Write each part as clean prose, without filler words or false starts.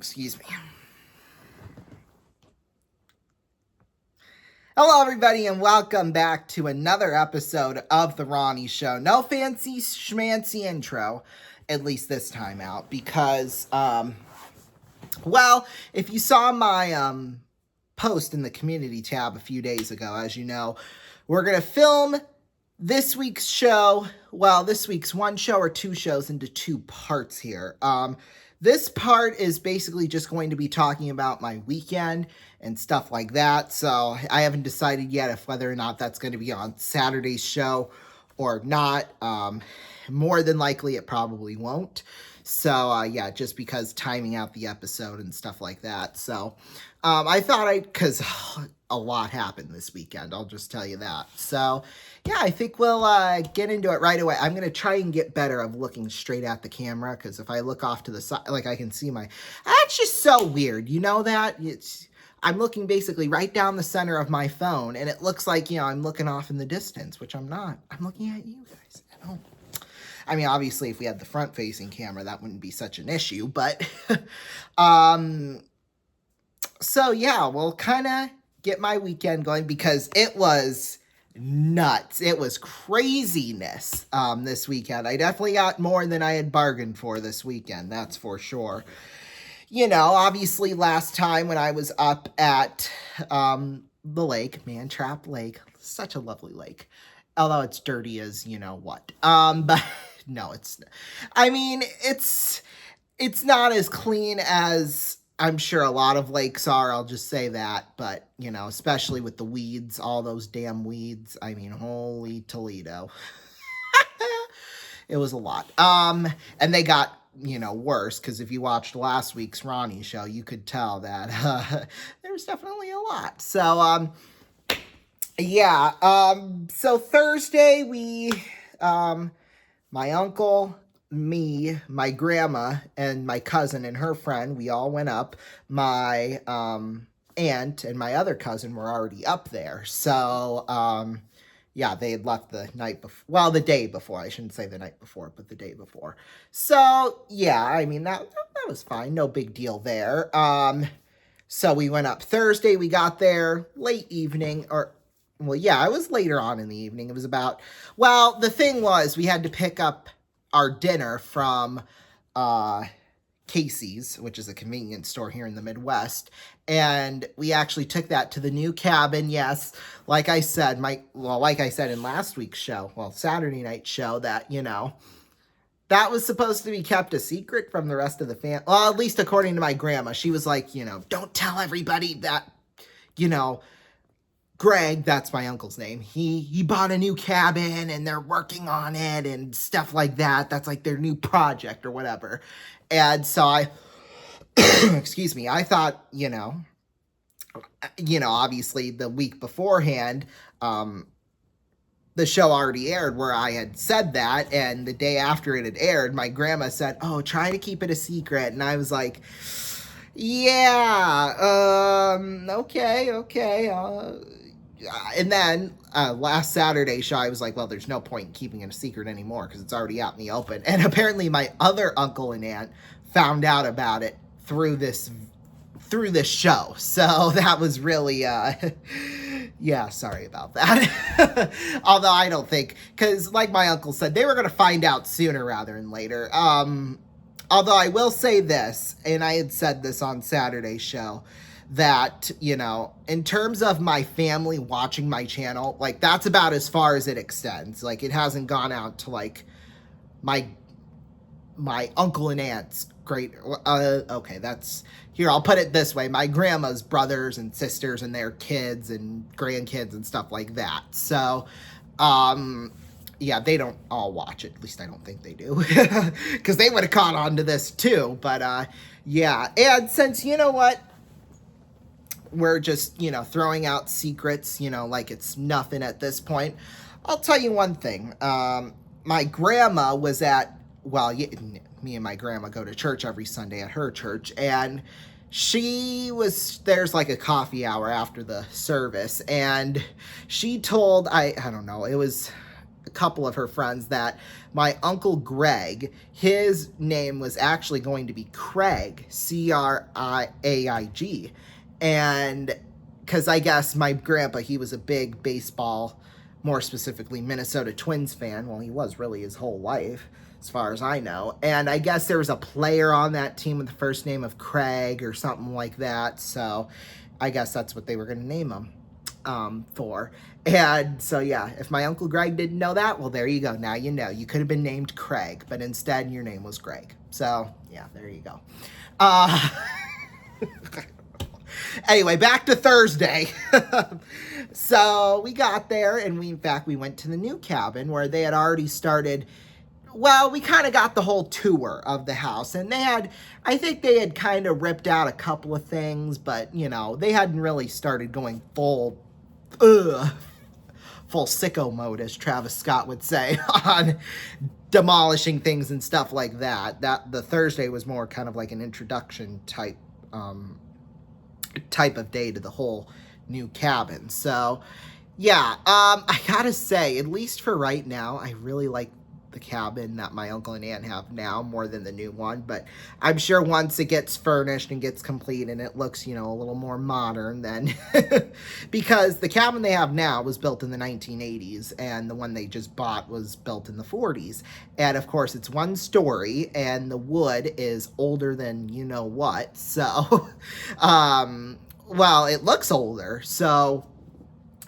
Excuse me. Hello, everybody, and welcome back to another episode of The Ronnie Show. No fancy schmancy intro, at least this time out, because, well, if you saw my post in the community tab a few days ago, as you know, we're going to film this week's show, well, this week's one show or two shows into two parts here. This part is basically just going to be talking about my weekend and stuff like that. So I haven't decided yet if whether or not that's going to be on Saturday's show or not. More than likely it probably won't. So yeah, just because timing out the episode and stuff like that. So I thought because a lot happened this weekend, I'll just tell you that. So yeah, I think we'll get into it right away. I'm going to try and get better of looking straight at the camera, because if I look off to the side, like I can see that's just so weird. You know that? I'm looking basically right down the center of my phone, and it looks like, I'm looking off in the distance, which I'm not. I'm looking at you guys. I mean, obviously, if we had the front-facing camera, that wouldn't be such an issue, but, so yeah, we'll kind of get my weekend going, because it was nuts. It was craziness this weekend. I definitely got more than I had bargained for this weekend, that's for sure. Obviously last time when I was up at the lake, Mantrap Lake, such a lovely lake, although it's dirty as what. But no, it's not as clean as I'm sure a lot of lakes are, I'll just say that, but, especially with the weeds, all those damn weeds, I mean, holy Toledo. It was a lot. And they got, worse, because if you watched last week's Ronnie show, you could tell that there was definitely a lot. So, yeah, so Thursday, my uncle, me, my grandma, and my cousin and her friend, we all went up. My aunt and my other cousin were already up there. So, yeah, they had left the night before. Well, the day before. I shouldn't say the night before, but the day before. So, yeah, I mean, that was fine. No big deal there. So we went up Thursday. We got there late evening, well, yeah, it was later on in the evening. It was the thing was, we had to pick up our dinner from Casey's, which is a convenience store here in the Midwest, and we actually took that to the new cabin. Yes, like I said in last week's show, Saturday night show, that that was supposed to be kept a secret from the rest of the family. Well, at least according to my grandma. She was like, don't tell everybody that, Greg, that's my uncle's name, he bought a new cabin and they're working on it and stuff like that. That's like their new project or whatever. And so excuse me, I thought, obviously the week beforehand, the show already aired where I had said that, and the day after it had aired, my grandma said, oh, try to keep it a secret. And I was like, yeah, okay. And then last Saturday's show, I was like, well, there's no point in keeping it a secret anymore because it's already out in the open. And apparently my other uncle and aunt found out about it through this show. So that was really, yeah, sorry about that. Although I don't think, because like my uncle said, they were going to find out sooner rather than later. Although I will say this, and I had said this on Saturday's show, that, in terms of my family watching my channel, like, that's about as far as it extends. Like, it hasn't gone out to, like, my uncle and aunt's okay, that's, here, I'll put it this way, my grandma's brothers and sisters and their kids and grandkids and stuff like that. So, yeah, they don't all watch it. At least I don't think they do, because they would have caught on to this too. But, yeah, and since, we're just, throwing out secrets, like it's nothing at this point, I'll tell you one thing. My grandma was me and my grandma go to church every Sunday at her church, and there's like a coffee hour after the service, and she told, I don't know, it was a couple of her friends that my Uncle Greg, his name was actually going to be Craig, Criaig. And because I guess my grandpa, he was a big baseball, more specifically Minnesota Twins fan. Well, he was really his whole life, as far as I know. And I guess there was a player on that team with the first name of Craig or something like that. So I guess that's what they were going to name him for. And so, yeah, if my Uncle Greg didn't know that, well, there you go. Now you know. You could have been named Craig, but instead your name was Greg. So, yeah, there you go. Anyway, back to Thursday. So we got there, and we went to the new cabin where they had already started. Well, we kind of got the whole tour of the house, and I think they had kind of ripped out a couple of things, but, they hadn't really started going full sicko mode, as Travis Scott would say, on demolishing things and stuff like that. The Thursday was more kind of like an introduction type of day to the whole new cabin. So, yeah, I gotta say, at least for right now, I really like the cabin that my uncle and aunt have now more than the new one, but I'm sure once it gets furnished and gets complete and it looks, a little more modern, then because the cabin they have now was built in the 1980s and the one they just bought was built in the 40s, and of course it's one story and the wood is older than what, so well, it looks older, so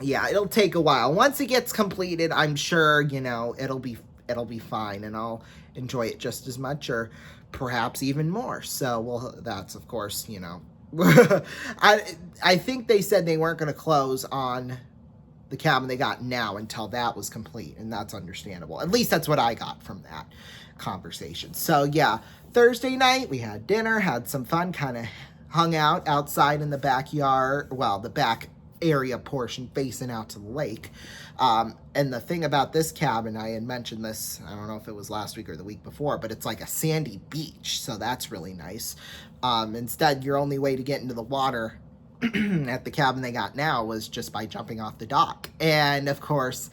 yeah, it'll take a while. Once it gets completed, I'm sure it'll be fine, and I'll enjoy it just as much, or perhaps even more. So, well, that's of course, I think they said they weren't going to close on the cabin they got now until that was complete, and that's understandable. At least that's what I got from that conversation. So, yeah, Thursday night we had dinner, had some fun, kind of hung out outside in the backyard, well, the back area portion facing out to the lake. And the thing about this cabin, I had mentioned this, I don't know if it was last week or the week before, but it's like a sandy beach, so that's really nice. Instead, your only way to get into the water at the cabin they got now was just by jumping off the dock. And of course,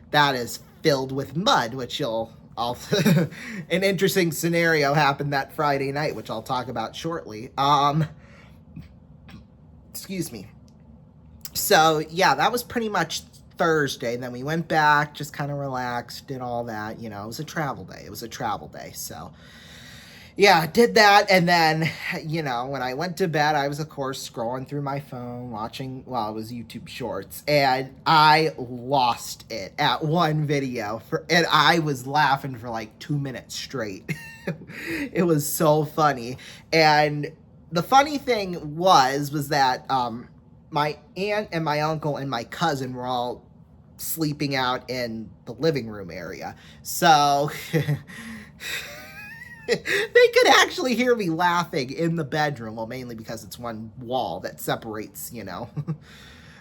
that is filled with mud, which an interesting scenario happened that Friday night, which I'll talk about shortly. Excuse me. So, yeah, that was pretty much Thursday. Then we went back, just kind of relaxed, did all that. It was a travel day. So, yeah, did that. And then, when I went to bed, I was, of course, scrolling through my phone, watching, well, it was YouTube Shorts. And I lost it at one video. And I was laughing for like 2 minutes straight. It was so funny. And the funny thing was that my aunt and my uncle and my cousin were all sleeping out in the living room area. So they could actually hear me laughing in the bedroom. Well, mainly because it's one wall that separates,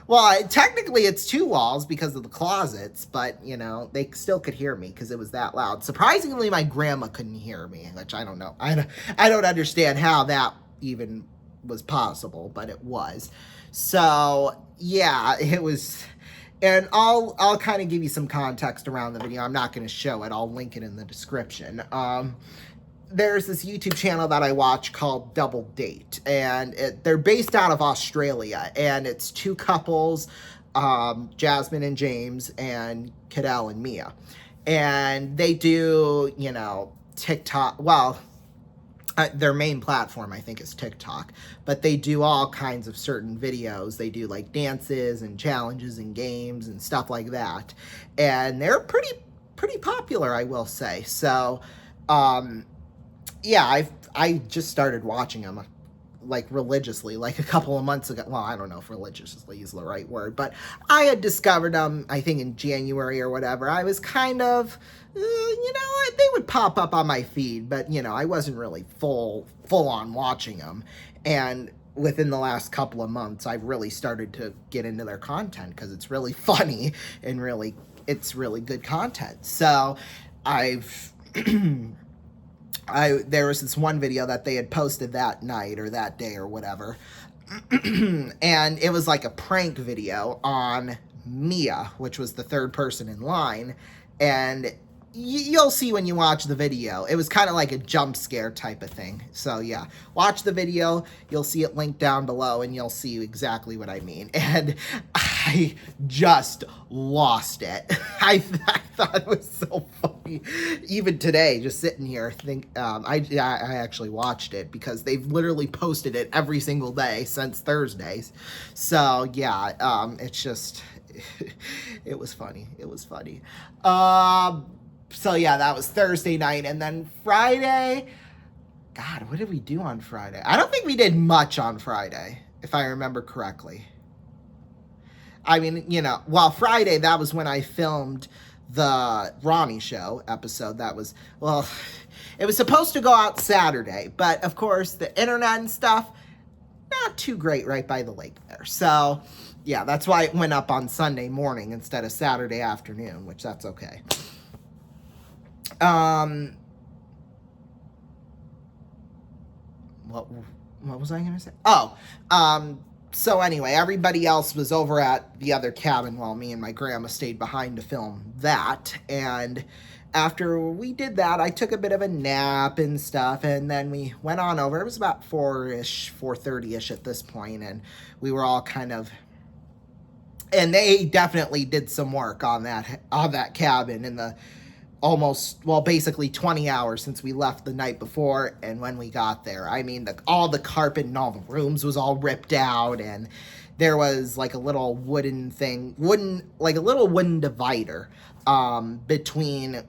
Well, technically it's two walls because of the closets, but, they still could hear me because it was that loud. Surprisingly, my grandma couldn't hear me, which I don't know. I don't understand how that even was possible, but it was. So, yeah, it was, and I'll kind of give you some context around the video. I'm not going to show it. I'll link it in the description. There's this YouTube channel that I watch called Double Date, and they're based out of Australia, and it's two couples, Jasmine and James, and Cadell and Mia, and they do, TikTok, well, their main platform, I think, is TikTok, but they do all kinds of certain videos. They do like dances and challenges and games and stuff like that, and they're pretty popular, I will say. So, yeah, I just started watching them like religiously, like a couple of months ago. Well, I don't know if religiously is the right word, but I had discovered them, I think, in January or whatever. I was kind of, they would pop up on my feed, but, I wasn't really full on watching them. And within the last couple of months, I've really started to get into their content because it's really funny and it's really good content. So there was this one video that they had posted that night or that day or whatever, and it was like a prank video on Mia, which was the third person in line, And you'll see when you watch the video. It was kind of like a jump scare type of thing. So yeah, watch the video. You'll see it linked down below, and you'll see exactly what I mean. And I just lost it. I thought it was so funny. Even today, just sitting here, I actually watched it because they've literally posted it every single day since Thursdays. So yeah, it's just it was funny. It was funny. So yeah, that was Thursday night. And then Friday, God, what did we do on Friday? I don't think we did much on Friday, if I remember correctly. I mean, well, Friday, that was when I filmed the Ronnie show episode. That was, well, it was supposed to go out Saturday, but of course the internet and stuff, not too great right by the lake there. So yeah, that's why it went up on Sunday morning instead of Saturday afternoon, which that's okay. What was I going to say? So anyway, everybody else was over at the other cabin while me and my grandma stayed behind to film that. And after we did that, I took a bit of a nap and stuff, and then we went on over. It was about 4:30ish at this point, and we were all kind of, and they definitely did some work on that cabin in the basically 20 hours since we left the night before and when we got there. I mean, all the carpet in all the rooms was all ripped out, and there was like a little wooden divider between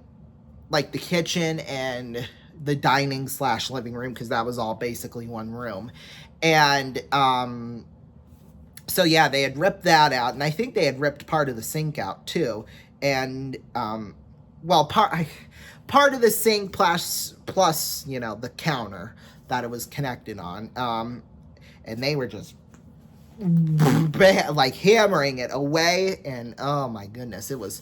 like the kitchen and the dining / living room, because that was all basically one room. And so yeah, they had ripped that out, and I think they had ripped part of the sink out too. And part of the sink plus the counter that it was connected on, and they were just like hammering it away, and oh my goodness, it was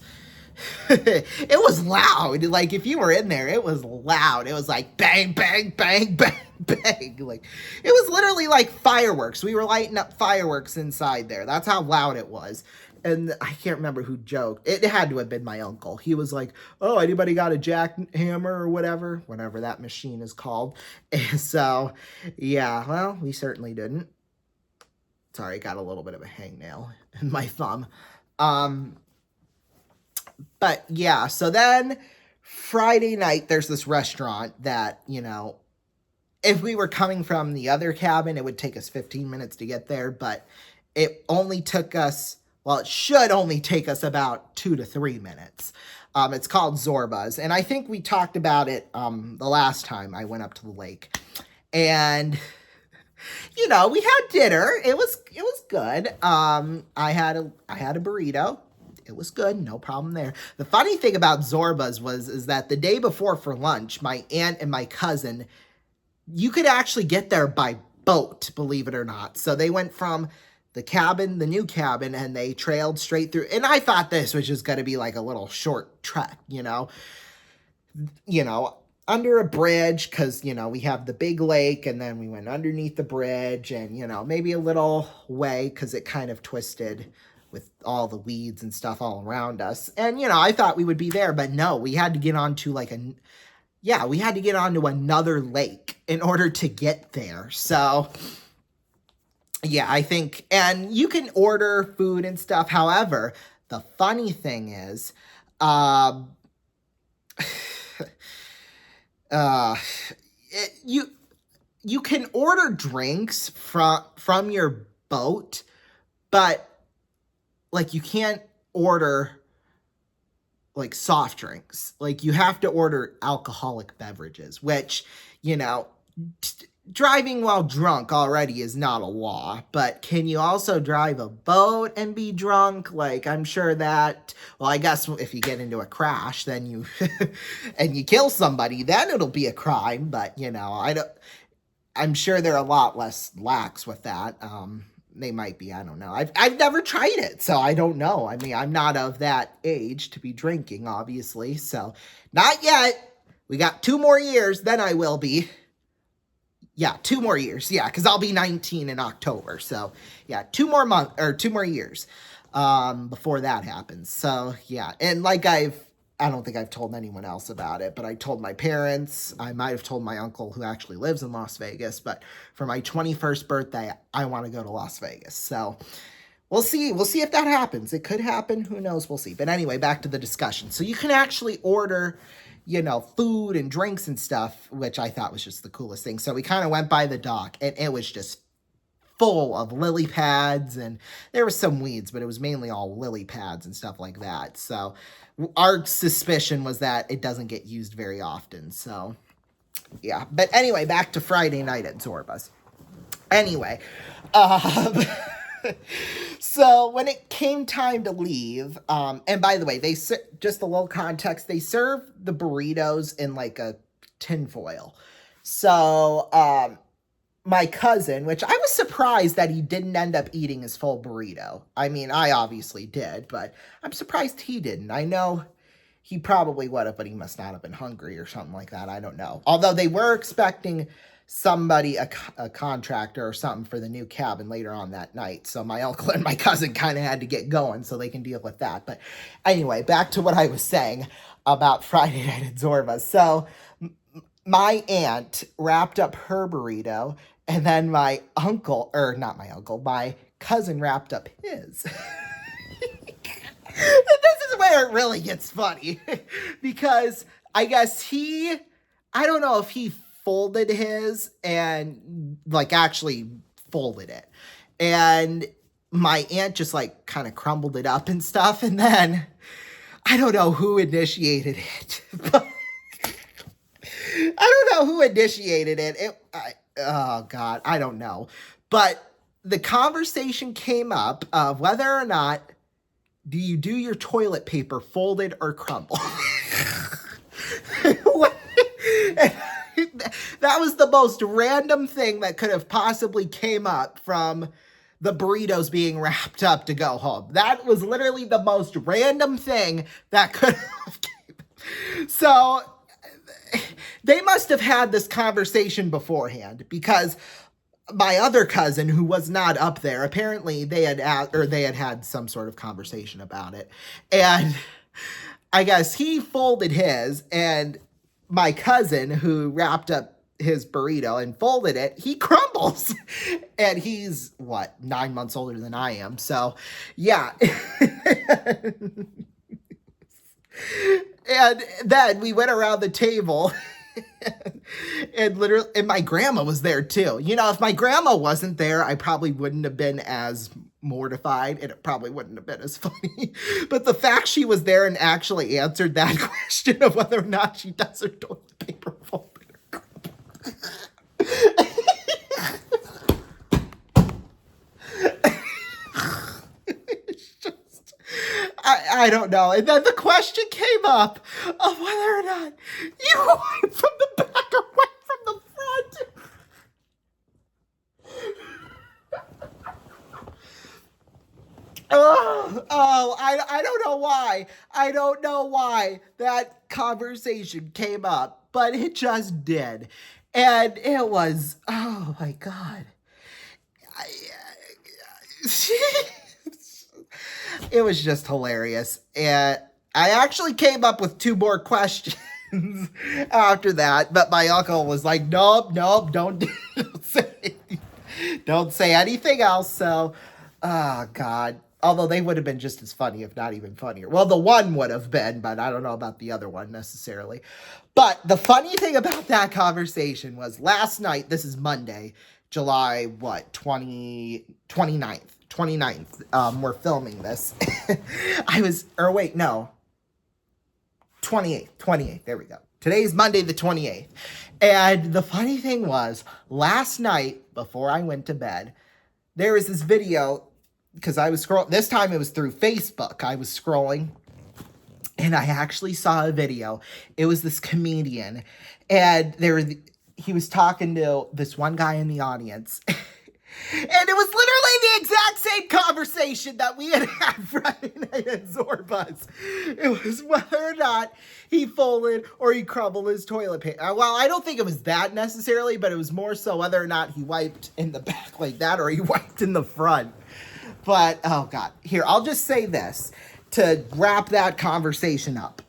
it was loud. Like, if you were in there, it was loud. It was like bang, bang, bang, bang, bang. Like, it was literally like fireworks. We were lighting up fireworks inside there. That's how loud it was. And I can't remember who joked. It had to have been my uncle. He was like, "Oh, anybody got a jackhammer or whatever that machine is called?" And so, yeah, well, we certainly didn't. Sorry, I got a little bit of a hangnail in my thumb. But yeah, so then Friday night, there's this restaurant that, if we were coming from the other cabin, it would take us 15 minutes to get there, but it only took us, it should only take us about 2 to 3 minutes. It's called Zorba's, and I think we talked about it the last time I went up to the lake. And we had dinner. It was good. I had a burrito. It was good, no problem there. The funny thing about Zorba's is that the day before for lunch, my aunt and my cousin, you could actually get there by boat, believe it or not. So they went from the new cabin, and they trailed straight through. And I thought this was just going to be like a little short trek, under a bridge, because, we have the big lake, and then we went underneath the bridge, and, maybe a little way, because it kind of twisted with all the weeds and stuff all around us. And, I thought we would be there, but no, we had to get onto another lake in order to get there. So yeah, I think, and you can order food and stuff. However, the funny thing is, you can order drinks from your boat, but like, you can't order like soft drinks. Like, you have to order alcoholic beverages, which, driving while drunk already is not a law, but can you also drive a boat and be drunk? Like, I'm sure that, I guess if you get into a crash, then you, and you kill somebody, then it'll be a crime, but, I'm sure they're a lot less lax with that. They might be, I don't know. I've never tried it, so I don't know. I mean, I'm not of that age to be drinking, obviously, so not yet. We got 2 more years, then I will be. Yeah, 2 more years. Yeah, because I'll be 19 in October. So, yeah, 2 more years before that happens. So, yeah. And like I've I don't think I've told anyone else about it, but I told my parents. I might have told my uncle who actually lives in Las Vegas, but for my 21st birthday, I want to go to Las Vegas. So we'll see. We'll see if that happens. It could happen. Who knows? We'll see. But anyway, back to the discussion. So you can actually order, food and drinks and stuff, which I thought was just the coolest thing. So we kind of went by the dock, and it was just full of lily pads, and there was some weeds, but it was mainly all lily pads and stuff like that. So our suspicion was that it doesn't get used very often. So yeah, but anyway, back to Friday night at Zorba's. Anyway, so when it came time to leave, and by the way, just a little context, they serve the burritos in like a tin foil. So my cousin, which I was surprised that he didn't end up eating his full burrito. I mean, I obviously did, but I'm surprised he didn't. I know he probably would have, but he must not have been hungry or something like that. I don't know. Although they were expecting somebody, a contractor or something for the new cabin later on that night. So my uncle and my cousin kind of had to get going so they can deal with that. But anyway, back to what I was saying about Friday night at Zorba. So my aunt wrapped up her burrito, and then my cousin wrapped up his. And this is where it really gets funny, because I guess I don't know if he folded his and like actually folded it. And my aunt just like kind of crumbled it up and stuff. And then I don't know who initiated it, but I don't know who initiated it. Oh God, I don't know. But the conversation came up of whether or not do you do your toilet paper folded or crumbled. That was the most random thing that could have possibly came up from the burritos being wrapped up to go home. That was literally the most random thing that could have came. So they must have had this conversation beforehand, because my other cousin, who was not up there, apparently they had had some sort of conversation about it. And I guess he folded his, and my cousin, who wrapped up his burrito and folded it, he crumbles. And he's, 9 months older than I am. So, yeah. And then we went around the table, and my grandma was there too. If my grandma wasn't there, I probably wouldn't have been as mortified, and it probably wouldn't have been as funny. But the fact she was there and actually answered that question of whether or not she does her toilet paper folded. I don't know. And then the question came up of whether or not you wipe from the back or wipe from the front. I don't know why. I don't know why that conversation came up, but it just did. And it was, oh my God. It was just hilarious. And I actually came up with 2 more questions after that, but my uncle was like, nope, don't say anything else. So, oh God. Although they would have been just as funny, if not even funnier. Well, the one would have been, but I don't know about the other one necessarily. But the funny thing about that conversation was last night, this is Monday, July, 29th. We're filming this. 28th. There we go. Today's Monday the 28th. And the funny thing was, last night, before I went to bed, there was this video, because I was scrolling. This time it was through Facebook. I was scrolling, and I actually saw a video. It was this comedian, and he was talking to this one guy in the audience. And it was literally the exact same conversation that we had Friday night at Zorba's. It was whether or not he folded or he crumbled his toilet paper. Well, I don't think it was that necessarily, but it was more so whether or not he wiped in the back like that or he wiped in the front. But, oh God. Here, I'll just say this to wrap that conversation up.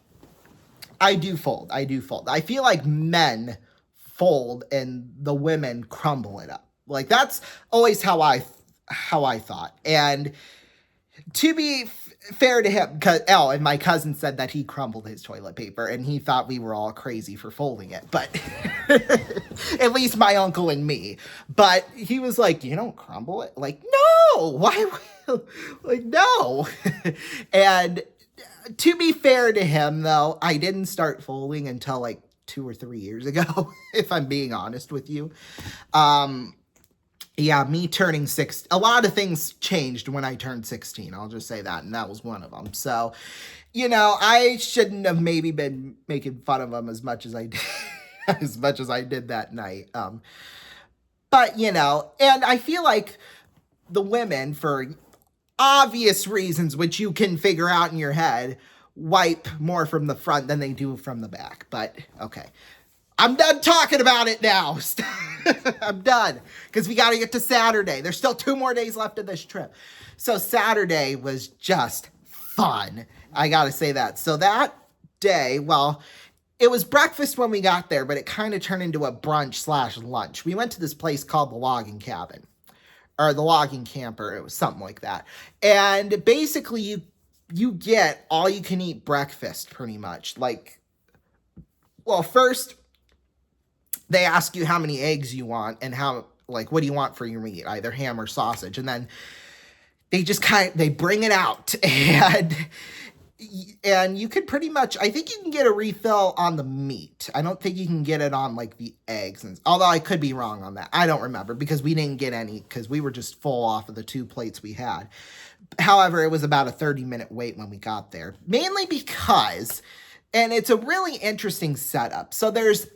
I do fold. I do fold. I feel like men fold and the women crumble it up. Like that's always how I thought. And to be fair to him, and my cousin said that he crumbled his toilet paper and he thought we were all crazy for folding it, but at least my uncle and me. But he was like, you don't crumble it? Like, no, why? Like, no. And to be fair to him, though, I didn't start folding until like 2 or 3 years ago, if I'm being honest with you. Yeah, me turning 6, a lot of things changed when I turned 16. I'll just say that, and that was one of them. So, I shouldn't have maybe been making fun of him as much as I did, that night. But, and I feel like the women, for obvious reasons, which you can figure out in your head, wipe more from the front than they do from the back. But, okay. I'm done talking about it now. I'm done. Because we got to get to Saturday. There's still 2 more days left of this trip. So Saturday was just fun. I got to say that. So that day, well, it was breakfast when we got there, but it kind of turned into a brunch/lunch. We went to this place called the Logging Cabin. Or the Logging Camper. It was something like that. And basically, you get all you can eat breakfast, pretty much. Like, well, first, they ask you how many eggs you want and what do you want for your meat, either ham or sausage. And then they just they bring it out and you could pretty much, I think you can get a refill on the meat. I don't think you can get it on like the eggs. Although I could be wrong on that. I don't remember because we didn't get any because we were just full off of the 2 plates we had. However, it was about a 30-minute wait when we got there, mainly because, and it's a really interesting setup. So there's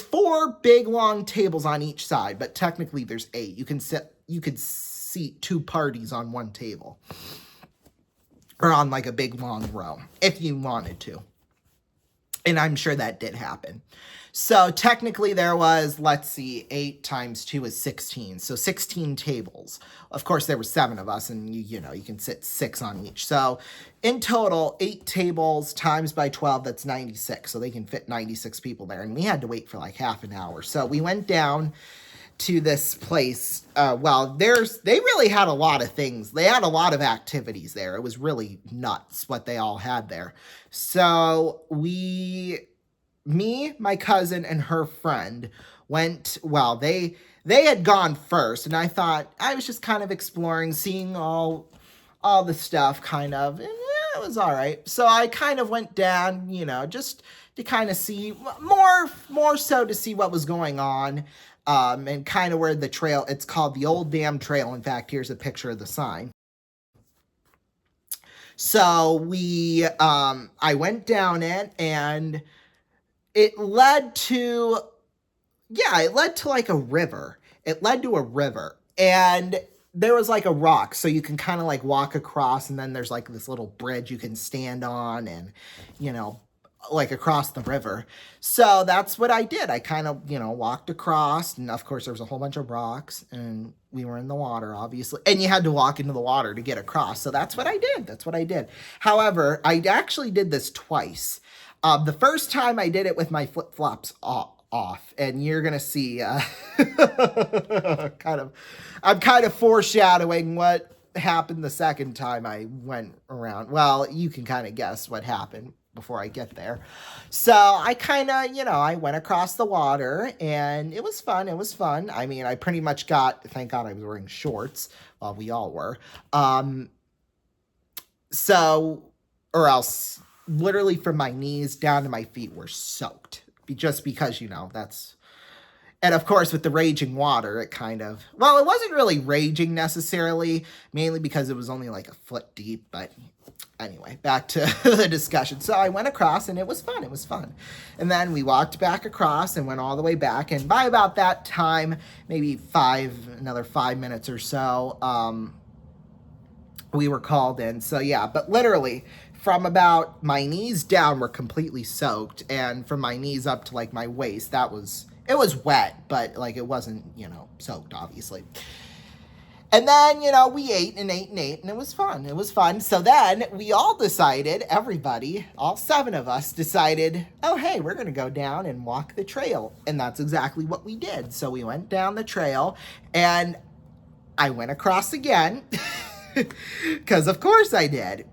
4 big long tables on each side, but technically there's 8. You could seat 2 parties on one table. Or on like a big long row, if you wanted to. And I'm sure that did happen. So technically there was, 8 times 2 is 16. So 16 tables. Of course, there were 7 of us, and you can sit 6 on each. So in total, 8 tables times by 12, that's 96. So they can fit 96 people there. And we had to wait for like half an hour. So we went down to this place. They really had a lot of things. They had a lot of activities there. It was really nuts what they all had there. So me, my cousin, and her friend went, they had gone first, and I thought I was just kind of exploring, seeing all the stuff kind of, and it was all right. So I kind of went down, just to kind of see more so to see what was going on. And kind of where the trail, it's called the Old Dam Trail. In fact, here's a picture of the sign. So I went down it, and it led to like a river. It led to a river, and there was like a rock, so you can kind of like walk across, and then there's like this little bridge you can stand on, and, like across the river. So that's what I did. I kind of, walked across, and of course there was a whole bunch of rocks, and we were in the water, obviously, and you had to walk into the water to get across. So that's what I did. However, I actually did this twice. The first time I did it with my flip-flops off, and you're gonna see I'm kind of foreshadowing what happened the second time I went around. Well, you can kind of guess what happened before I get there. So I kind of, I went across the water, and it was fun. I mean, I pretty much thank God I was wearing shorts. Well, we all were. Or else literally from my knees down to my feet were soaked. Just because, that's, and of course with the raging water, it kind of, it wasn't really raging necessarily, mainly because it was only like a foot deep, but anyway, back to the discussion. So I went across, and it was fun. And then we walked back across and went all the way back. And by about that time, maybe another 5 minutes or so, we were called in. So yeah, but literally from about my knees down were completely soaked. And from my knees up to like my waist, it was wet, but like it wasn't, soaked, obviously. And then, we ate and ate and ate, and it was fun. It was fun. So then we all decided, everybody, all 7 of us decided, oh, hey, we're going to go down and walk the trail. And that's exactly what we did. So we went down the trail, and I went across again, because of course I did.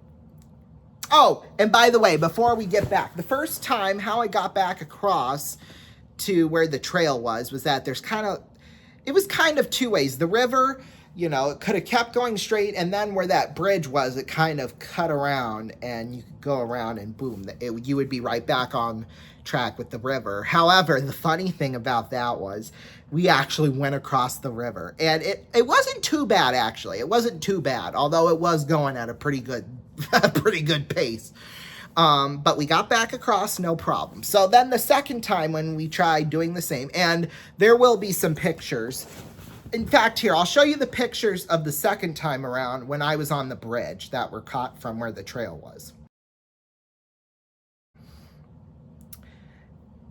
Oh, and by the way, before we get back, the first time how I got back across to where the trail was that it was kind of 2 ways. The river, it could have kept going straight, and then where that bridge was, it kind of cut around, and you could go around, and boom, you would be right back on track with the river. However, the funny thing about that was we actually went across the river, and it wasn't too bad, actually. It wasn't too bad, although it was going at a pretty good pace. But we got back across, no problem. So then the second time when we tried doing the same, and there will be some pictures. In fact, here, I'll show you the pictures of the second time around when I was on the bridge that were caught from where the trail was.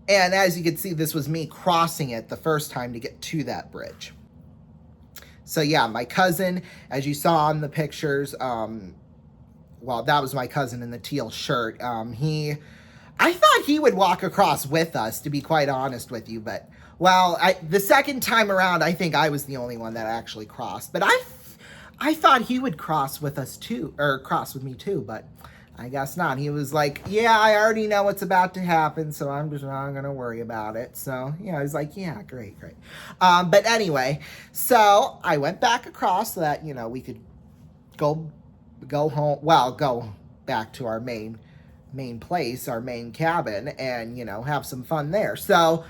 And as you can see, this was me crossing it the first time to get to that bridge. So yeah, my cousin, as you saw in the pictures, well, that was my cousin in the teal shirt. I thought he would walk across with us, to be quite honest with you, but, well, the second time around, I think I was the only one that actually crossed, but I thought he would cross with us too, or cross with me too, but I guess not. He was like, yeah, I already know what's about to happen, so I'm just not going to worry about it. So, yeah, I was like, yeah, great. But anyway, so I went back across so that, we could go home, well, go back to our main place, our main cabin, and, have some fun there. So,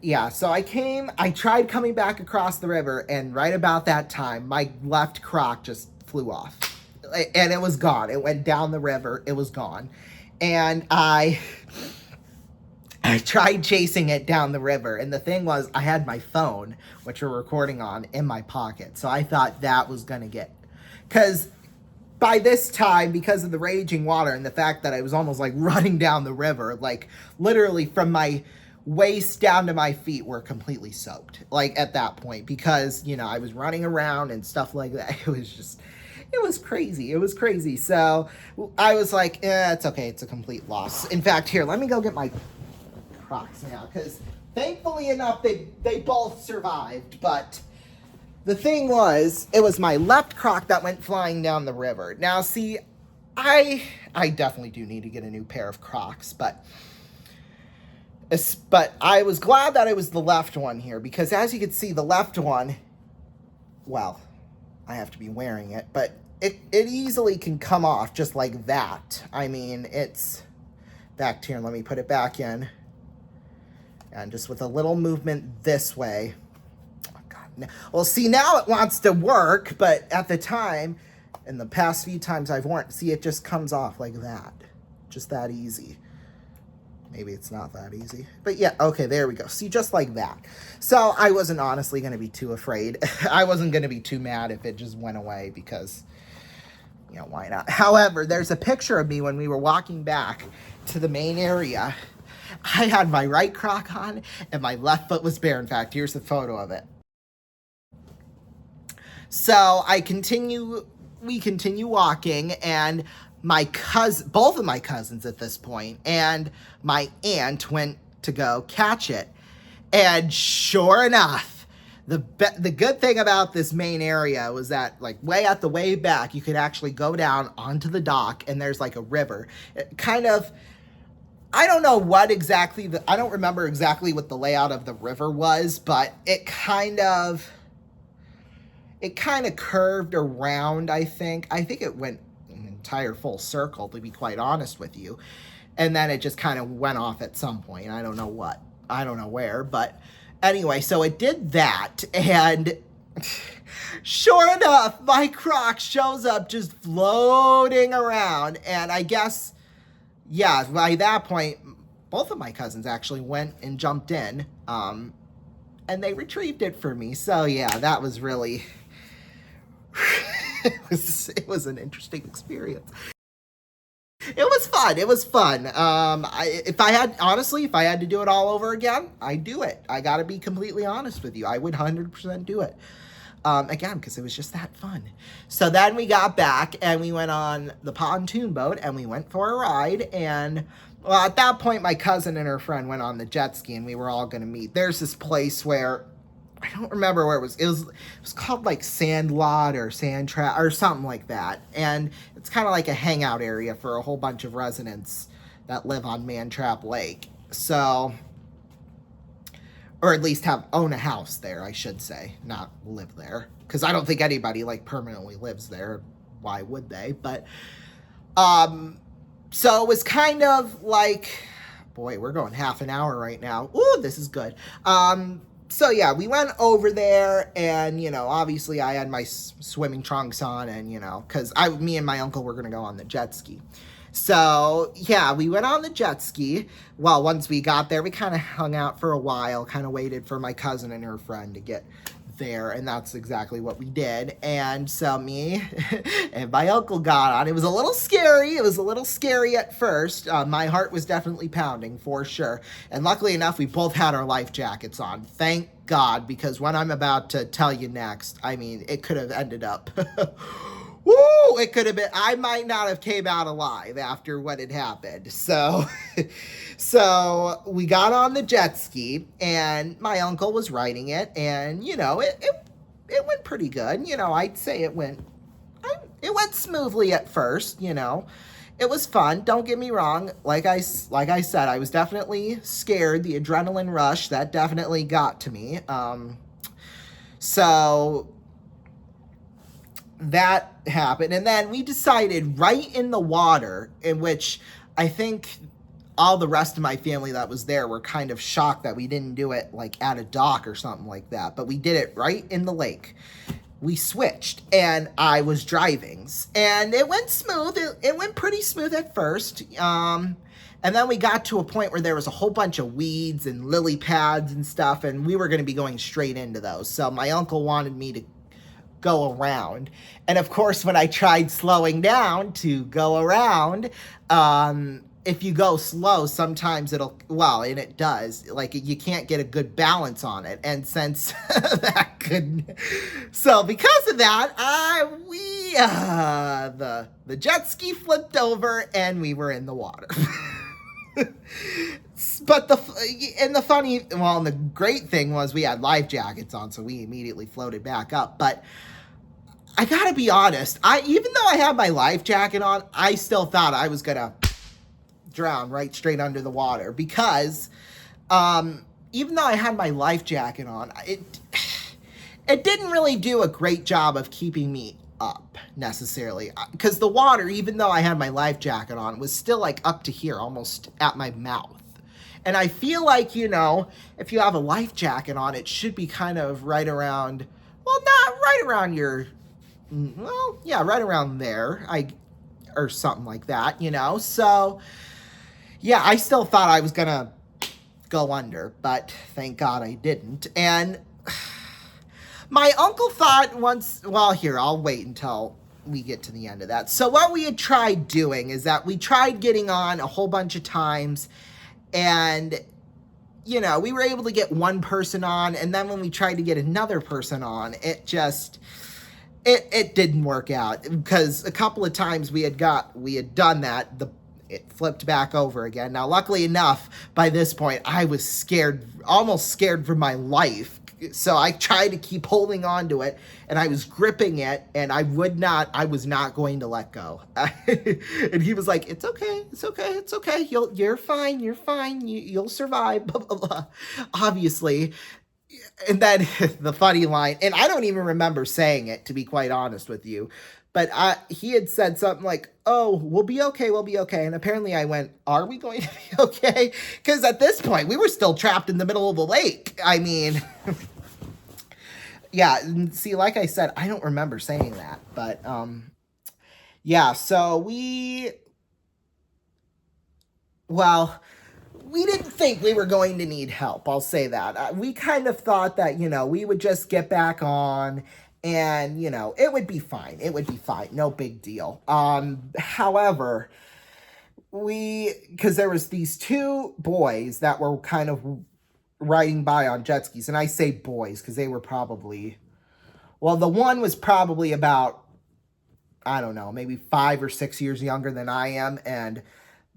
yeah, so I tried coming back across the river, and right about that time, my left croc just flew off. And it was gone. It went down the river. It was gone. And I tried chasing it down the river. And the thing was, I had my phone, which we're recording on, in my pocket. So I thought that was going to get... Because by this time, because of the raging water and the fact that I was almost like running down the river, like literally from my waist down to my feet were completely soaked. Like at that point, because, I was running around and stuff like that. It was crazy. It was crazy. So I was like, it's okay. It's a complete loss. In fact, here, let me go get my Crocs now, because thankfully enough, they both survived. But the thing was, it was my left Croc that went flying down the river. Now, see, I definitely do need to get a new pair of Crocs, but I was glad that it was the left one here, because as you can see, the left one, well, I have to be wearing it, but it easily can come off just like that. I mean, it's back here. Let me put it back in. And just with a little movement this way. Oh, God. Well, see, now it wants to work, but at the time, in the past few times I've worn it, see, it just comes off like that. Just that easy. Maybe it's not that easy. But yeah, okay, there we go. See, just like that. So I wasn't honestly going to be too afraid. I wasn't going to be too mad if it just went away because, why not? However, there's a picture of me when we were walking back to the main area. I had my right Croc on and my left foot was bare. In fact, here's the photo of it. So we continue walking, and both of my cousins at this point and my aunt went to go catch it. And sure enough, the good thing about this main area was that, like, way back, you could actually go down onto the dock, and there's like a river. It kind of, I don't know what exactly, I don't remember exactly what the layout of the river was, but it kind of curved around, I think. I think it went entire full circle, to be quite honest with you, and then it just kind of went off at some point. I don't know where, but anyway, so it did that, and sure enough, my Croc shows up just floating around, and I guess, yeah, by that point, both of my cousins actually went and jumped in, and they retrieved it for me. So yeah, that was really it was an interesting experience. It was fun. It was fun. If I had to do it all over again, I'd do it. I gotta be completely honest with you. I would 100% do it. Again, because it was just that fun. So then we got back and we went on the pontoon boat and we went for a ride. And well, at that point, my cousin and her friend went on the jet ski and we were all going to meet. There's this place where I don't remember where it was. It was called like Sandlot or Sand Trap or something like that. And it's kind of like a hangout area for a whole bunch of residents that live on Mantrap Lake. So, or at least own a house there, I should say, not live there, because I don't think anybody like permanently lives there. Why would they? But so it was kind of like, boy, we're going half an hour right now. Ooh, this is good. So yeah, we went over there and, you know, obviously I had my swimming trunks on and, you know, because me and my uncle were going to go on the jet ski. So yeah, we went on the jet ski. Well, once we got there, we kind of hung out for a while, kind of waited for my cousin and her friend to get there, and that's exactly what we did. And so me and my uncle got on. It was a little scary. It was a little scary at first. My heart was definitely pounding for sure. And luckily enough, we both had our life jackets on. Thank God, because what I'm about to tell you next, I mean, it could have ended up woo, it could have been, I might not have came out alive after what had happened. So, so we got on the jet ski and my uncle was riding it and, you know, it went pretty good. You know, I'd say it went smoothly at first, you know. It was fun. Don't get me wrong. Like I said, I was definitely scared. The adrenaline rush, that definitely got to me. So that happened. And then we decided right in the water, in which I think all the rest of my family that was there were kind of shocked that we didn't do it like at a dock or something like that. But we did it right in the lake. We switched and I was driving and it went smooth. It went pretty smooth at first. And then we got to a point where there was a whole bunch of weeds and lily pads and stuff, and we were going to be going straight into those. So my uncle wanted me to go around. And of course, when I tried slowing down to go around, if you go slow, sometimes and it does, like you can't get a good balance on it. And since so because of that, the jet ski flipped over and we were in the water. But the great thing was we had life jackets on, so we immediately floated back up. But I gotta be honest, even though I had my life jacket on, I still thought I was gonna drown right straight under the water because even though I had my life jacket on, it didn't really do a great job of keeping me up necessarily, because the water, even though I had my life jacket on, was still like up to here, almost at my mouth. And I feel like, you know, if you have a life jacket on, it should be kind of right around, well, not right around right around there, or something like that, you know. So yeah, I still thought I was gonna go under, but thank God I didn't. And my uncle thought here, I'll wait until we get to the end of that. So what we had tried doing is that we tried getting on a whole bunch of times, and, you know, we were able to get one person on, and then when we tried to get another person on, it didn't work out, because a couple of times we had done that, it flipped back over again. Now, luckily enough, by this point, I was almost scared for my life. So I tried to keep holding on to it, and I was gripping it, and I was not going to let go. And he was like, it's okay. You're fine. You'll survive, blah, blah, blah. Obviously. And then the funny line, and I don't even remember saying it, to be quite honest with you, but he had said something like, oh, we'll be okay. And apparently I went, are we going to be okay? Because at this point, we were still trapped in the middle of the lake. I mean, yeah, see, like I said, I don't remember saying that. But, yeah, so we didn't think we were going to need help. I'll say that. We kind of thought that, you know, we would just get back on and, you know, it would be fine. No big deal. However, because there was these two boys that were kind of riding by on jet skis, and I say boys because they were probably, Well, the one was probably about, I don't know, maybe 5 or 6 years younger than I am. And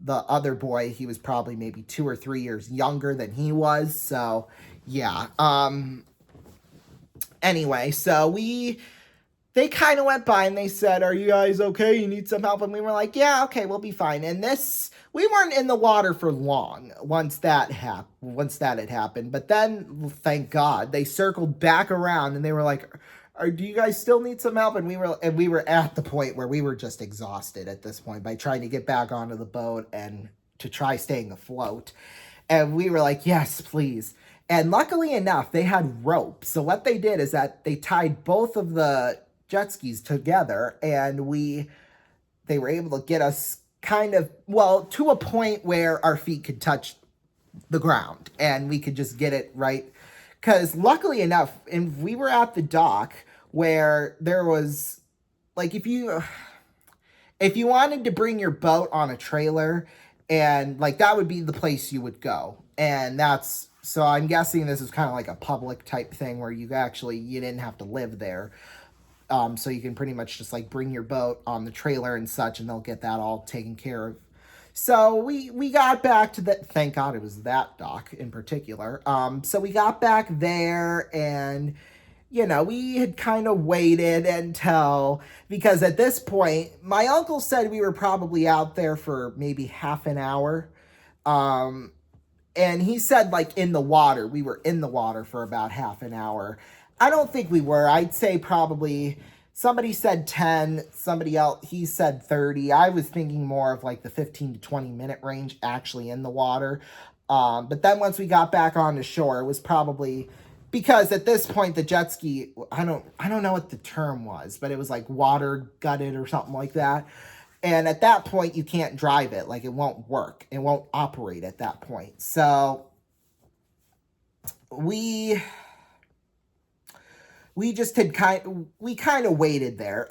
the other boy, he was probably maybe 2 or 3 years younger than he was. So, yeah. Anyway, so they kind of went by and they said, "Are you guys okay? You need some help?" And we were like, "Yeah, okay, we'll be fine." And we weren't in the water for long once that had happened. But then, thank God, they circled back around and they were like, "Do you guys still need some help?" And we were at the point where we were just exhausted at this point by trying to get back onto the boat and to try staying afloat. And we were like, "Yes, please." And luckily enough, they had rope. So what they did is that they tied both of the jet skis together, and they were able to get us kind of, well, to a point where our feet could touch the ground and we could just get it right. Because luckily enough, and we were at the dock where there was, like, if you wanted to bring your boat on a trailer, and like that would be the place you would go. And so I'm guessing this is kind of like a public type thing where you didn't have to live there. So you can pretty much just like bring your boat on the trailer and such, and they'll get that all taken care of. So we got back to thank God it was that dock in particular. So we got back there, and we had kind of waited because at this point, my uncle said we were probably out there for maybe half an hour. And he said, like, we were in the water for about half an hour. I don't think we were. I'd say probably somebody said 10, somebody else, he said 30. I was thinking more of like the 15 to 20 minute range actually in the water. But then once we got back on the shore, it was probably, because at this point the jet ski, I don't know what the term was, but it was like water gutted or something like that. And at that point, you can't drive it. Like, it won't work. It won't operate at that point. So we just we kind of waited there.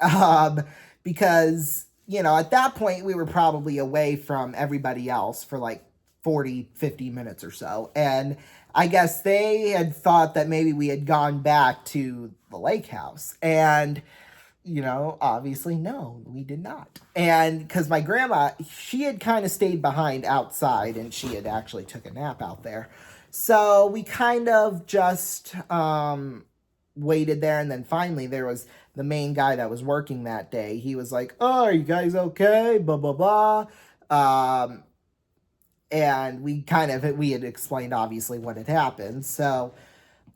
Because, at that point, we were probably away from everybody else for like 40, 50 minutes or so. And I guess they had thought that maybe we had gone back to the lake house. And obviously, no, we did not. And because my grandma, she had kind of stayed behind outside, and she had actually took a nap out there. So we kind of just waited there. And then finally there was the main guy that was working that day. He was like, "Oh, are you guys okay? Blah, blah, blah." And we had explained obviously what had happened. So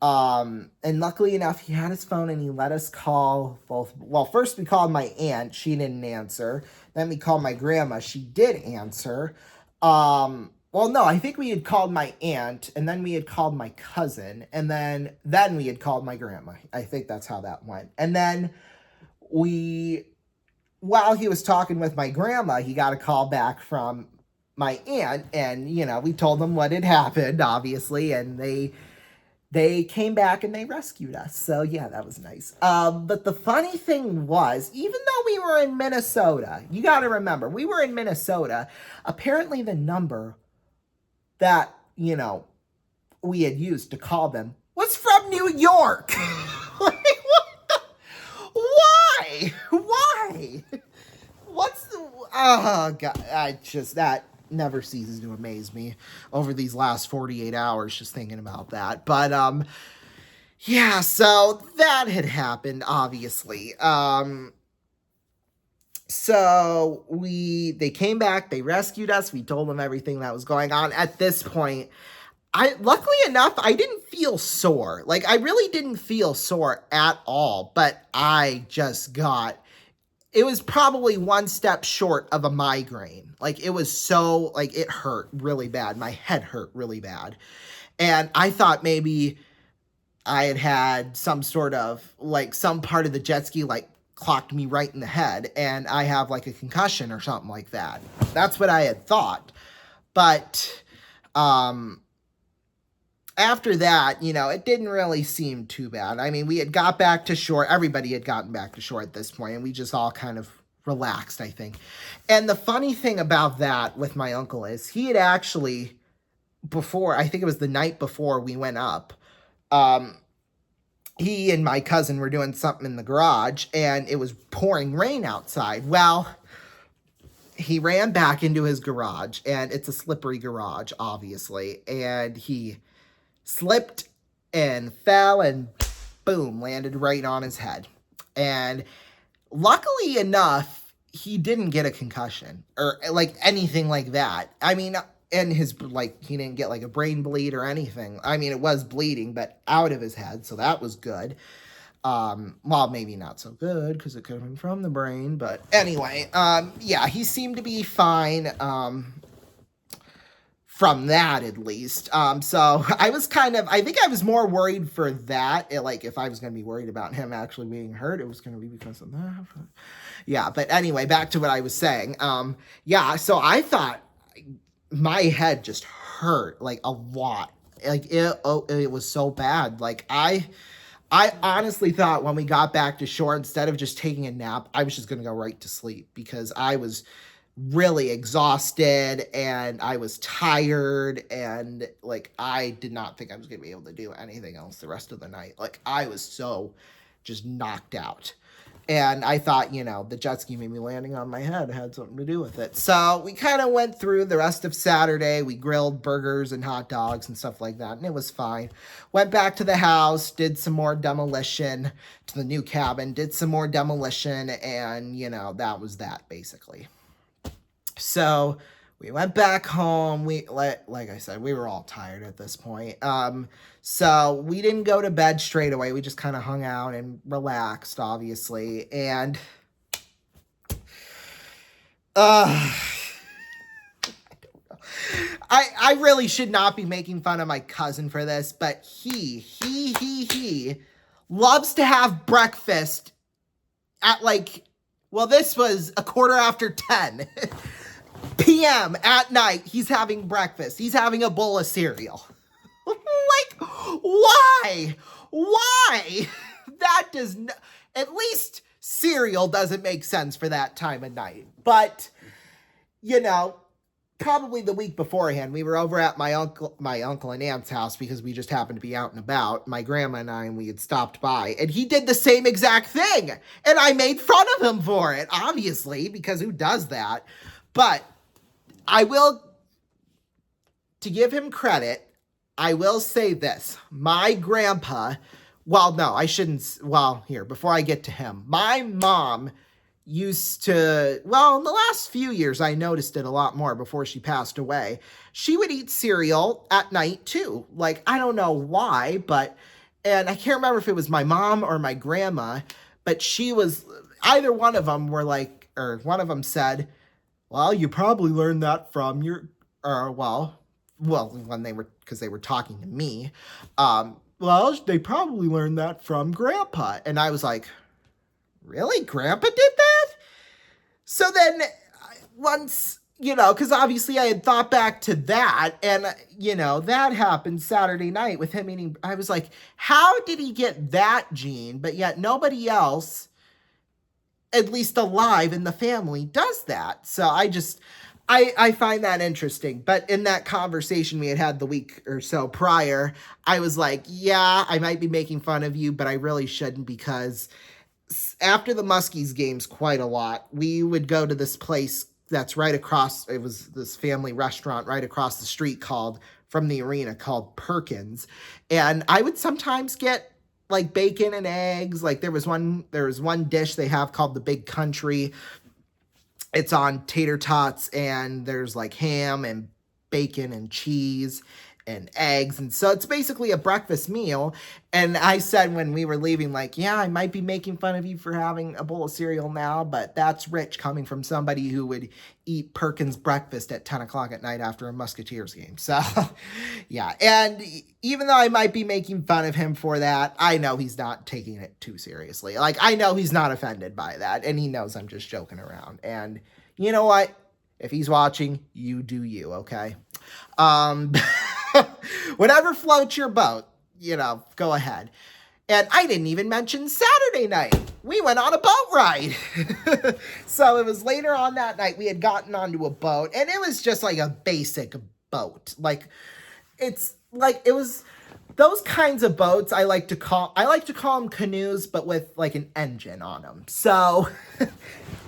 and luckily enough, he had his phone and he let us call both. Well, first we called my aunt. She didn't answer. Then we called my grandma. She did answer. Well, no, I think we had called my aunt, and then we had called my cousin, and then we had called my grandma. I think that's how that went. And then while he was talking with my grandma, he got a call back from my aunt, and, we told them what had happened, obviously, and they came back and they rescued us. So yeah, that was nice. But the funny thing was, even though we were in Minnesota, you got to remember, we were in Minnesota, apparently the number that, we had used to call them was from New York. Like, why? Oh God, that never ceases to amaze me over these last 48 hours just thinking about that. But yeah, so that had happened, obviously. So they came back, they rescued us, we told them everything that was going on. At this point, luckily enough, I didn't feel sore. Like, I really didn't feel sore at all, but it was probably one step short of a migraine. Like, it was so, like, it hurt really bad. My head hurt really bad. And I thought maybe I had some sort of, like, some part of the jet ski, like, clocked me right in the head, and I have, like, a concussion or something like that. That's what I had thought. But, after that, it didn't really seem too bad. I mean, we had got back to shore. Everybody had gotten back to shore at this point, and we just all kind of relaxed, I think. And the funny thing about that with my uncle is he had actually, I think it was the night before we went up, he and my cousin were doing something in the garage, and it was pouring rain outside. Well, he ran back into his garage, and it's a slippery garage, obviously, and he slipped and fell and boom, landed right on his head. And luckily enough, he didn't get a concussion or like anything like that. I mean, and his, like, he didn't get like a brain bleed or anything. I mean, it was bleeding, but out of his head, so that was good. Well, maybe not so good because it could have been from the brain, but anyway, yeah, he seemed to be fine. From that at least. So I was I think I was more worried for that. Like if I was going to be worried about him actually being hurt, it was going to be because of that. Yeah, but anyway, back to what I was saying. Yeah, so I thought my head just hurt like a lot. Like it was so bad. Like I honestly thought when we got back to shore, instead of just taking a nap, I was just going to go right to sleep because I was really exhausted and I was tired and like I did not think I was going to be able to do anything else the rest of the night. Like I was so just knocked out. And I thought, the jet ski maybe landing on my head had something to do with it. So we kind of went through the rest of Saturday. We grilled burgers and hot dogs and stuff like that, and it was fine. Went back to the house, did some more demolition to the new cabin, did some more demolition, and, that was that, basically. So we went back home. We like I said, we were all tired at this point. So we didn't go to bed straight away. We just kind of hung out and relaxed, obviously. And I really should not be making fun of my cousin for this, but he loves to have breakfast at this was 10:15 p.m. at night. He's having breakfast. He's having a bowl of cereal. Like, why? That does not, at least cereal doesn't make sense for that time of night. But, probably the week beforehand, we were over at my uncle and aunt's house because we just happened to be out and about. My grandma and I, and we had stopped by, and he did the same exact thing. And I made fun of him for it, obviously, because who does that? But to give him credit, I will say this. My grandpa, before I get to him, my mom used to, in the last few years, I noticed it a lot more before she passed away. She would eat cereal at night too. Like, I don't know why, and I can't remember if it was my mom or my grandma, but either one of them one of them said, well, you probably learned that from because they were talking to me. They probably learned that from Grandpa. And I was like, really? Grandpa did that? So then once, because obviously I had thought back to that, and, that happened Saturday night with him eating. I was like, how did he get that gene, but yet nobody else, at least alive in the family, does that? So I find that interesting. But in that conversation we had the week or so prior, I was like, yeah, I might be making fun of you, but I really shouldn't, because after the Muskies games quite a lot, we would go to this place that's right across, it was this family restaurant right across the street from the arena called Perkins. And I would sometimes get like bacon and eggs. Like there was one dish they have called the Big Country. It's on tater tots, and there's like ham and bacon and cheese and eggs. And so it's basically a breakfast meal. And I said when we were leaving, like, yeah, I might be making fun of you for having a bowl of cereal now, but that's rich coming from somebody who would eat Perkins breakfast at 10 o'clock at night after a Musketeers game. So, yeah. And even though I might be making fun of him for that, I know he's not taking it too seriously. Like, I know he's not offended by that, and he knows I'm just joking around. And you know what? If he's watching, you do you, okay? Whatever floats your boat, go ahead. And I didn't even mention Saturday night. We went on a boat ride. So it was later on that night we had gotten onto a boat, and it was just like a basic boat. Like, it was those kinds of boats I like to call them canoes, but with like an engine on them. So,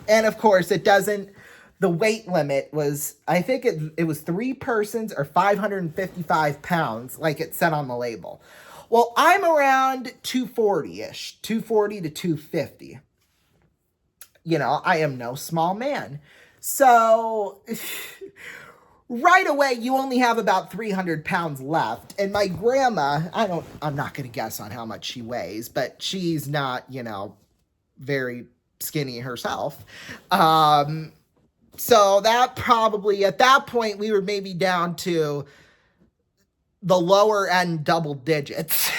and of course it doesn't, the weight limit was, I think it was 3 persons or 555 pounds, like it said on the label. Well, I'm around 240-ish, 240 to 250. You know, I am no small man. So right away, you only have about 300 pounds left. And my grandma, I'm not going to guess on how much she weighs, but she's not, you know, very skinny herself. So that probably, at that point, we were maybe down to the lower end double digits.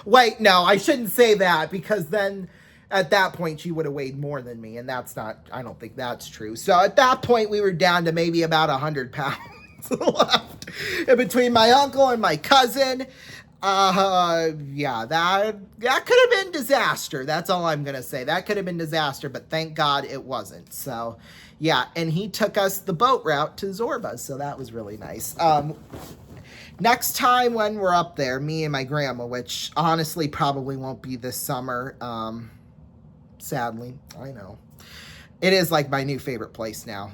Wait, no, I shouldn't say that, because then at that point she would have weighed more than me, and that's not, I don't think that's true. So at that point we were down to maybe about 100 pounds left in between my uncle and my cousin. Yeah, that could have been disaster. That's all I'm gonna say. That could have been disaster, but thank God it wasn't. So yeah, and he took us the boat route to Zorba, so that was really nice. Next time when we're up there, me and my grandma, which honestly probably won't be this summer, sadly, I know. It is like my new favorite place now.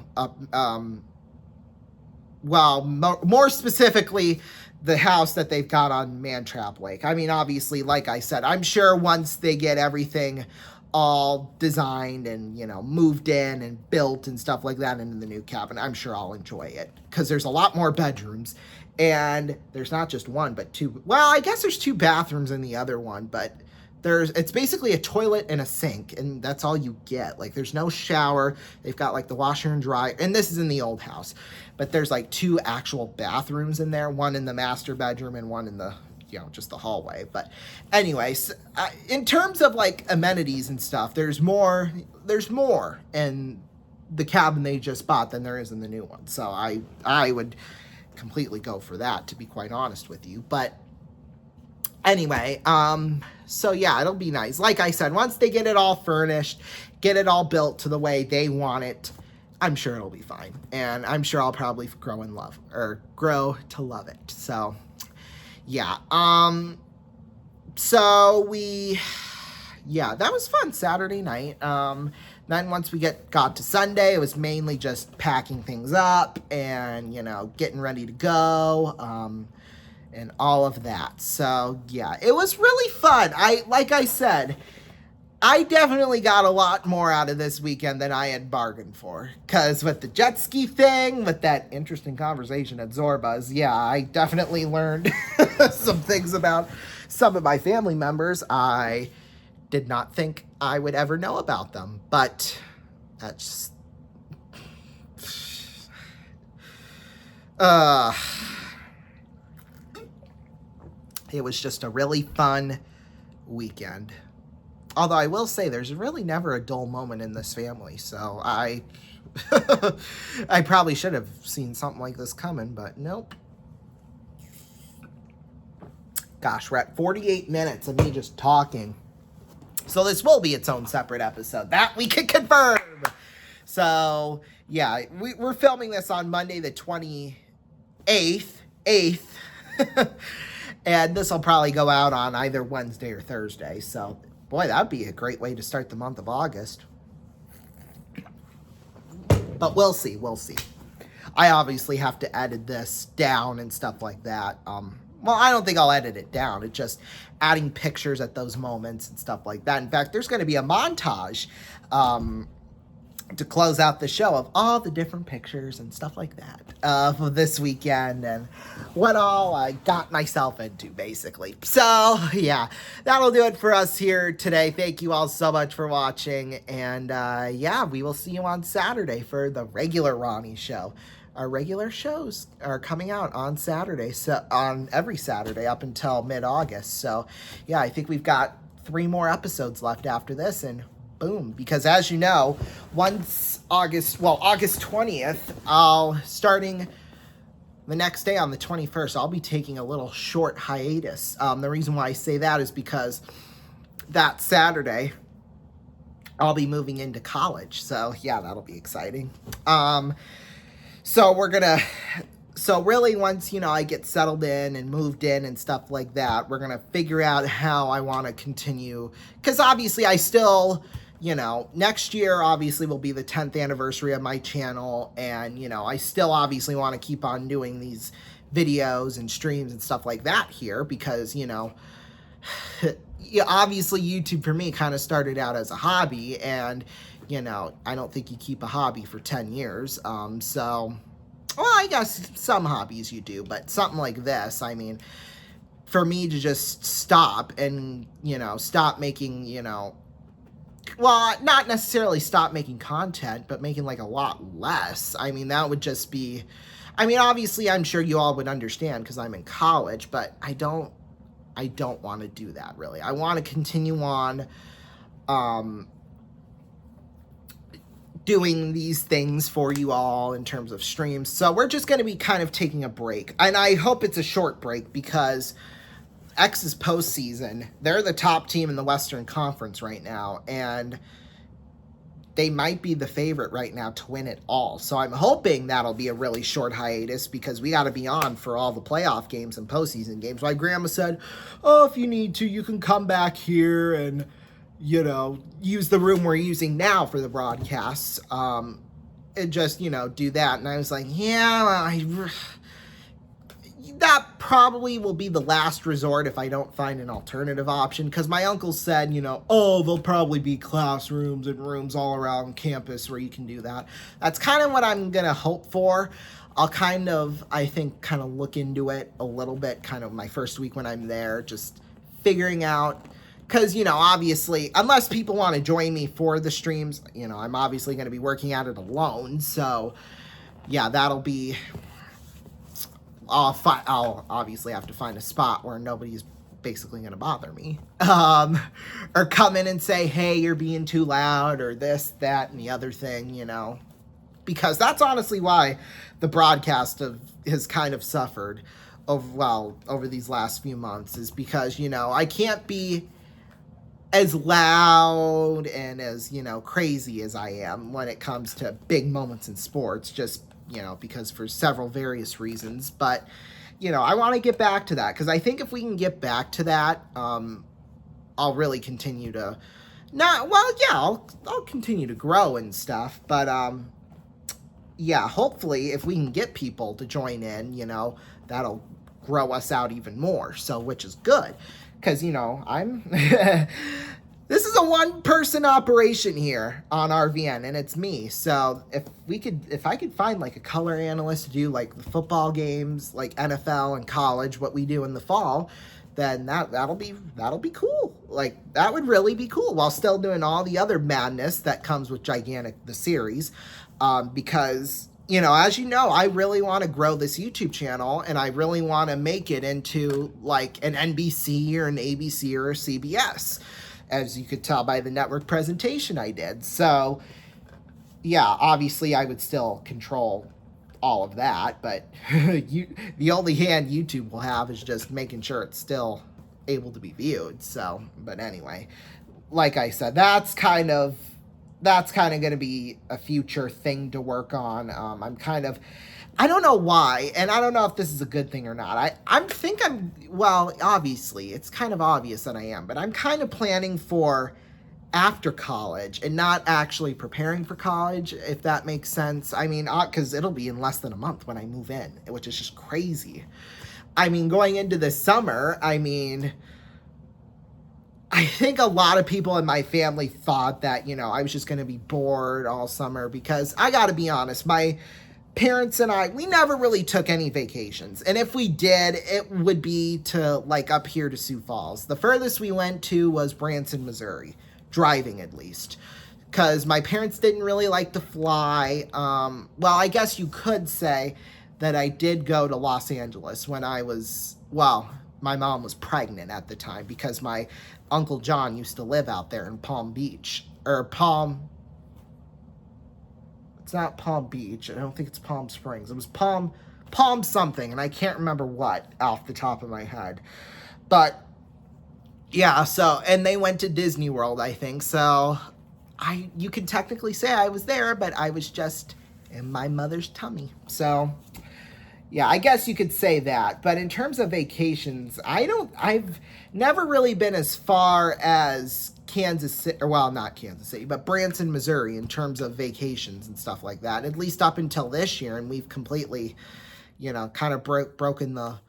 Well, more specifically, the house that they've got on Mantrap Lake. I mean, obviously, like I said, I'm sure once they get everything all designed and, you know, moved in and built and stuff like that into the new cabin, I'm sure I'll enjoy it, because there's a lot more bedrooms, and there's not just one, but 2. Well, I guess there's 2 bathrooms in the other one, but it's basically a toilet and a sink, and that's all you get. Like, there's no shower. They've got like the washer and dryer, and this is in the old house, but there's like 2 actual bathrooms in there, one in the master bedroom and one in the, you know, just the hallway. But anyways, in terms of like amenities and stuff, there's more in the cabin they just bought than there is in the new one. So I would completely go for that, to be quite honest with you. But anyway, so yeah, it'll be nice. Like I said, once they get it all furnished, get it all built to the way they want it, I'm sure it'll be fine. And I'm sure I'll probably grow to love it. So yeah, so that was fun Saturday night. Then once we got to Sunday, it was mainly just packing things up and, you know, getting ready to go, and all of that. So yeah, it was really fun. Like I said, I definitely got a lot more out of this weekend than I had bargained for. Because with the jet ski thing, with that interesting conversation at Zorba's, yeah, I definitely learned some things about some of my family members I did not think I would ever know about them. But that's it was just a really fun weekend. Although I will say there's really never a dull moment in this family, so I probably should have seen something like this coming, but nope. Gosh, we're at 48 minutes of me just talking. So this will be its own separate episode. That we can confirm. So, yeah, we're filming this on Monday the 28th. And this will probably go out on either Wednesday or Thursday. So, boy, that would be a great way to start the month of August. But we'll see. I obviously have to edit this down and stuff like that. Well, I don't think I'll edit it down. It's just adding pictures at those moments and stuff like that. In fact, there's going to be a montage to close out the show of all the different pictures and stuff like that of this weekend and what all I got myself into, basically. So, yeah, that'll do it for us here today. Thank you all so much for watching. And, yeah, we will see you on Saturday for the regular Ronnie show. Our regular shows are coming out on Saturday, so on every Saturday up until mid-August. So, yeah, I think we've got 3 more episodes left after this, and boom. Because as you know, once August 20th, starting the next day on the 21st, I'll be taking a little short hiatus. The reason why I say that is because that Saturday, I'll be moving into college. So, yeah, that'll be exciting. So we're going to So really, once, you know, I get settled in and moved in and stuff like that, we're going to figure out how I want to continue. Because obviously I still, you know, next year obviously will be the 10th anniversary of my channel. And, you know, I still obviously want to keep on doing these videos and streams and stuff like that here because, you know, yeah, obviously YouTube for me kind of started out as a hobby. And, you know, I don't think you keep a hobby for 10 years. So... Well, I guess some hobbies you do, but something like this, I mean, for me to just stop and, you know, stop making, you know, well, not necessarily stop making content, but making like a lot less. I mean, that would just be, I mean, obviously I'm sure you all would understand because I'm in college, but I don't want to do that really. I want to continue on, doing these things for you all in terms of streams. So we're just going to be kind of taking a break. And I hope it's a short break because X's postseason, they're the top team in the Western Conference right now. And they might be the favorite right now to win it all. So I'm hoping that'll be a really short hiatus because we got to be on for all the playoff games and postseason games. My grandma said, oh, if you need to, you can come back here and, you know, use the room we're using now for the broadcasts, and just, you know, do that. And I was like, yeah, that probably will be the last resort if I don't find an alternative option. Because my uncle said, you know, oh, there'll probably be classrooms and rooms all around campus where you can do that. That's kind of what I'm going to hope for. I'll kind of, I think, kind of look into it a little bit, kind of my first week when I'm there, just figuring out. Because, you know, obviously, unless people want to join me for the streams, you know, I'm obviously going to be working at it alone. So, yeah, that'll be... I'll obviously have to find a spot where nobody's basically going to bother me. Or come in and say, hey, you're being too loud, or this, that, and the other thing, you know. Because that's honestly why the broadcast has kind of suffered over these last few months, is because, you know, I can't be as loud and as, you know, crazy as I am when it comes to big moments in sports, just, you know, because for several various reasons. But, you know, I want to get back to that because I think if we can get back to that, I'll really continue to I'll continue to grow and stuff. But, yeah, hopefully if we can get people to join in, you know, that'll grow us out even more. So, which is good. Because, you know, this is a one-person operation here on RVN, and it's me. So if I could find like a color analyst to do like the football games, like NFL and college, what we do in the fall, then that'll be cool. Like, that would really be cool while still doing all the other madness that comes with Gigantic, the series, because, you know, as you know, I really want to grow this YouTube channel, and I really want to make it into like an NBC or an ABC or a CBS, as you could tell by the network presentation I did. So, yeah, obviously I would still control all of that, but the only hand YouTube will have is just making sure it's still able to be viewed. So, but anyway, like I said, that's kind of going to be a future thing to work on. I don't know why, and I don't know if this is a good thing or not. Obviously, it's kind of obvious that I am, but I'm kind of planning for after college and not actually preparing for college, if that makes sense. I mean, because it'll be in less than a month when I move in, which is just crazy. I mean, going into the summer, I mean, I think a lot of people in my family thought that, you know, I was just going to be bored all summer because I got to be honest, my parents and I, we never really took any vacations. And if we did, it would be to like up here to Sioux Falls. The furthest we went to was Branson, Missouri, driving at least, because my parents didn't really like to fly. Well, I guess you could say that I did go to Los Angeles when I was, my mom was pregnant at the time because my Uncle John used to live out there in Palm Beach, it's not Palm Beach. I don't think it's Palm Springs. It was Palm something, and I can't remember what off the top of my head. But yeah, so, and they went to Disney World, I think. So you can technically say I was there, but I was just in my mother's tummy. So Yeah, I guess you could say that. But in terms of vacations, I've never really been as far as Kansas City, or well, not Kansas City, but Branson, Missouri in terms of vacations and stuff like that, at least up until this year. And we've completely, kind of broken the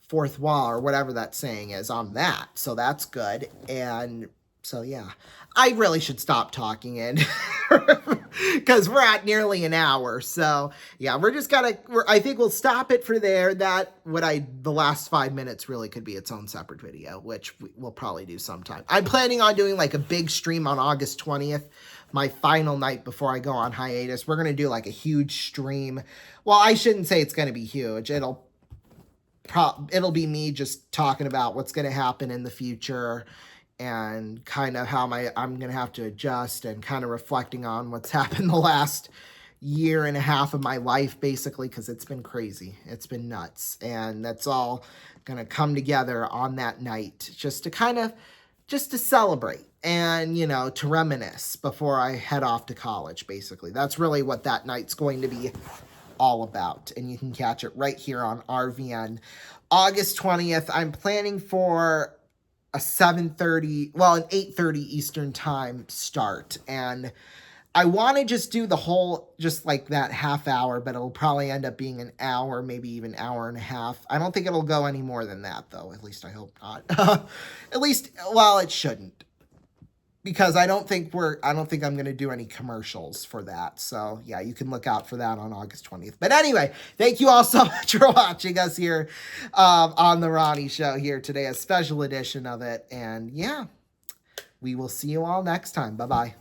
fourth wall or whatever that saying is on that. So that's good. And so, yeah, I really should stop talking and because we're at nearly an hour. So yeah, I think we'll stop it for there. The last 5 minutes really could be its own separate video, which we'll probably do sometime. I'm planning on doing like a big stream on August 20th, my final night before I go on hiatus. We're going to do like a huge stream. Well, I shouldn't say it's going to be huge. It'll be me just talking about what's going to happen in the future and kind of how I'm going to have to adjust and kind of reflecting on what's happened the last year and a half of my life, basically, because it's been crazy. It's been nuts. And that's all going to come together on that night just to celebrate and, to reminisce before I head off to college, basically. That's really what that night's going to be all about. And you can catch it right here on RVN. August 20th, I'm planning for an 8:30 Eastern time start. And I want to just do just like that half hour, but it'll probably end up being an hour, maybe even hour and a half. I don't think it'll go any more than that, though. At least I hope not. It shouldn't. Because I don't think I'm going to do any commercials for that. So, yeah, you can look out for that on August 20th. But anyway, thank you all so much for watching us here on the Ronnie Show here today, a special edition of it. And, yeah, we will see you all next time. Bye-bye.